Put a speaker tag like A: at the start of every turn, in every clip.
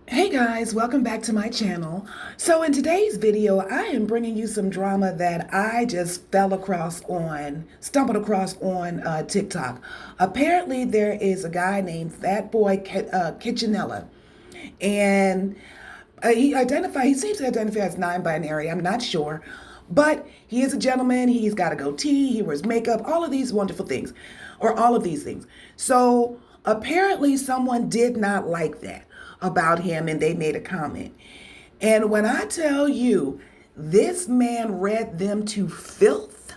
A: Hey guys, welcome back to my channel. So in today's video, I am bringing you some drama that I just stumbled across on TikTok. Apparently there is a guy named Kitchenella, and he seems to identify as non-binary, I'm not sure. But he is a gentleman, he's got a goatee, he wears makeup, all of these wonderful things, or all of these things. So apparently someone did not like that about him and they made a comment. And when I tell you, this man read them to filth,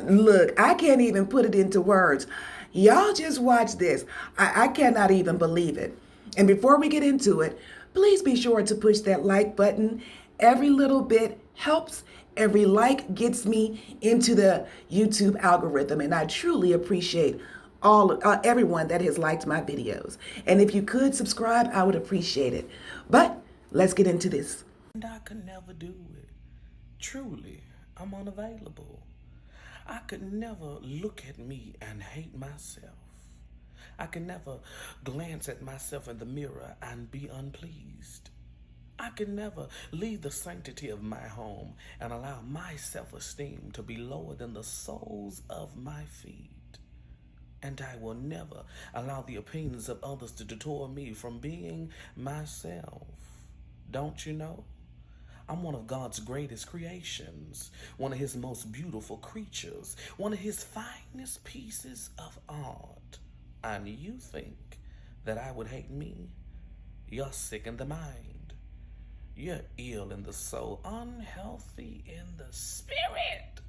A: look, I can't even put it into words. Y'all just watch this. I cannot even believe it. And before we get into it, please be sure to push that like button. Every little bit helps. Every like gets me into the YouTube algorithm, and I truly appreciate everyone that has liked my videos. And if you could subscribe, I would appreciate it. But let's get into this.
B: And I could never do it. Truly, I'm unavailable. I could never look at me and hate myself. I can never glance at myself in the mirror and be unpleased. I can never leave the sanctity of my home and allow my self-esteem to be lower than the soles of my feet. And I will never allow the opinions of others to detour me from being myself. Don't you know? I'm one of God's greatest creations, one of his most beautiful creatures, one of his finest pieces of art. And you think that I would hate me? You're sick in the mind. You're ill in the soul, unhealthy in the spirit.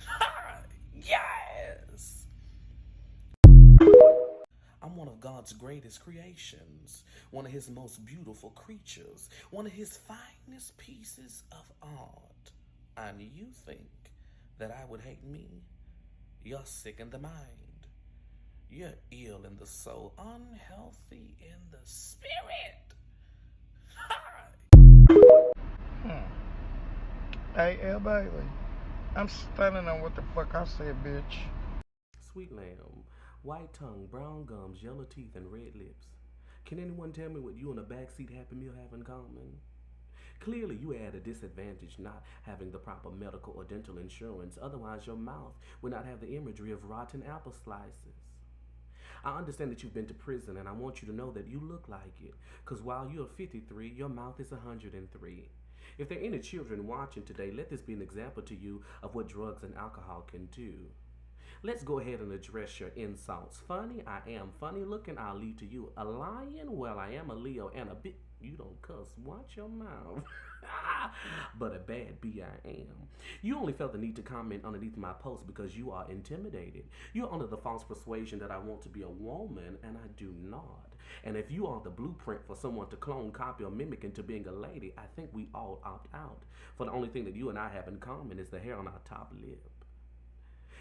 B: Ha! Yes! I'm one of God's greatest creations, one of his most beautiful creatures, one of his finest pieces of art. And you think that I would hate me? You're sick in the mind. You're ill in the soul, unhealthy in the spirit.
C: Hey, L. Bailey, I'm standing on what the fuck I said, bitch.
B: Sweet lamb, white tongue, brown gums, yellow teeth, and red lips. Can anyone tell me what you and a backseat Happy Meal have in common? Clearly, you are at a disadvantage not having the proper medical or dental insurance, otherwise, your mouth would not have the imagery of rotten apple slices. I understand that you've been to prison, and I want you to know that you look like it, because while you're 53, your mouth is 103. If there are any children watching today, let this be an example to you of what drugs and alcohol can do. Let's go ahead and address your insults. Funny, I am. Funny looking, I'll leave to you. A lion, well, I am a Leo, and a bit. You don't cuss. Watch your mouth. But a bad B I am. You only felt the need to comment underneath my post because you are intimidated. You're under the false persuasion that I want to be a woman, and I do not. And if you are the blueprint for someone to clone, copy, or mimic into being a lady, I think we all opt out. For the only thing that you and I have in common is the hair on our top lip.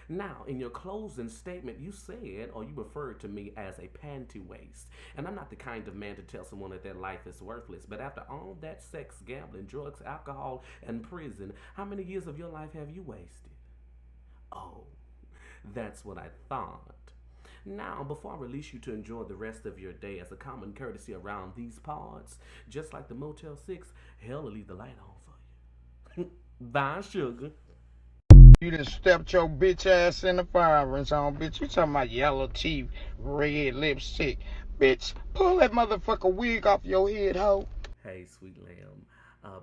B: Now, in your closing statement, you said or you referred to me as a panty waist. And I'm not the kind of man to tell someone that their life is worthless. But after all that sex, gambling, drugs, alcohol, and prison, how many years of your life have you wasted? Oh, that's what I thought. Now, before I release you to enjoy the rest of your day as a common courtesy around these parts, just like the Motel 6, hell will leave the light on for you. Bye, sugar.
C: You done stepped your bitch ass in the firing zone, bitch. You talking about yellow teeth, red lipstick. Bitch, pull that motherfucker wig off your head, hoe.
B: Hey, sweet lamb.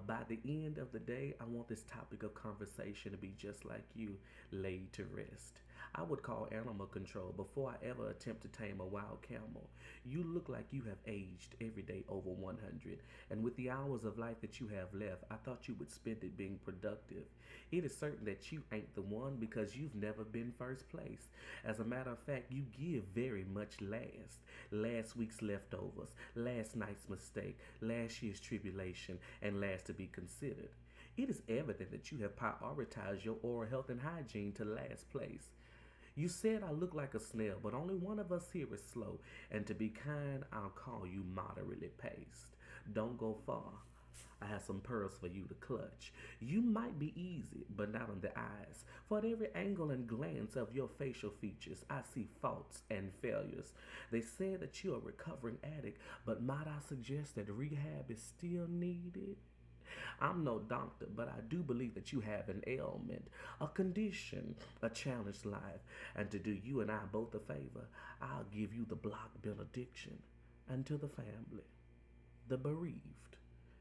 B: By the end of the day, I want this topic of conversation to be just like you, laid to rest. I would call animal control before I ever attempt to tame a wild camel. You look like you have aged every day over 100, and with the hours of life that you have left, I thought you would spend it being productive. It is certain that you ain't the one because you've never been first place. As a matter of fact, you give very much last. Last week's leftovers, last night's mistake, last year's tribulation, and last to be considered. It is evident that you have prioritized your oral health and hygiene to last place. You said I look like a snail, but only one of us here is slow, and to be kind, I'll call you moderately paced. Don't go far. I have some pearls for you to clutch. You might be easy, but not on the eyes. For at every angle and glance of your facial features, I see faults and failures. They say that you're a recovering addict, but might I suggest that rehab is still needed? I'm no doctor, but I do believe that you have an ailment, a condition, a challenged life. And to do you and I both a favor, I'll give you the block benediction. And to the family, the bereaved,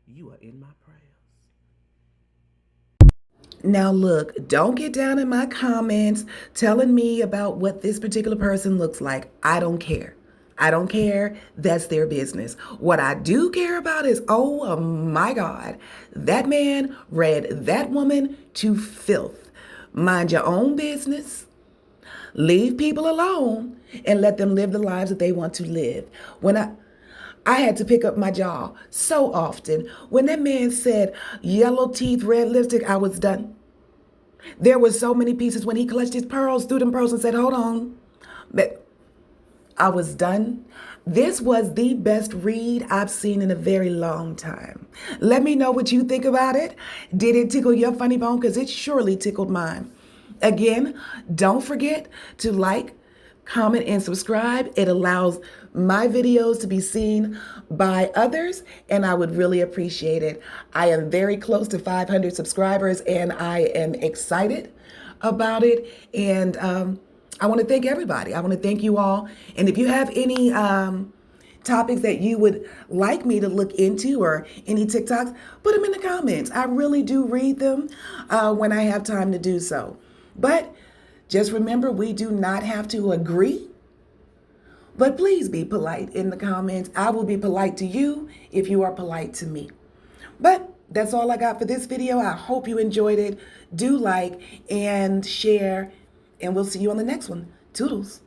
B: you are in my prayers.
A: Now, look, don't get down in my comments telling me about what this particular person looks like. I don't care. I don't care. That's their business. What I do care about is, oh my God, that man read that woman to filth. Mind your own business. Leave people alone and let them live the lives that they want to live. I had to pick up my jaw so often. When that man said yellow teeth, red lipstick, I was done. There were so many pieces when he clutched his pearls through them pearls and said, hold on. But I was done. This was the best read I've seen in a very long time. Let me know what you think about it. Did it tickle your funny bone? Because it surely tickled mine. Again, don't forget to like, comment, and subscribe. It allows my videos to be seen by others, and I would really appreciate it. I am very close to 500 subscribers, and I am excited about it. And I want to thank everybody. I want to thank you all. And if you have any topics that you would like me to look into or any TikToks, put them in the comments. I really do read them when I have time to do so. But just remember, we do not have to agree, but please be polite in the comments. I will be polite to you if you are polite to me. But that's all I got for this video. I hope you enjoyed it. Do like and share, and we'll see you on the next one. Toodles.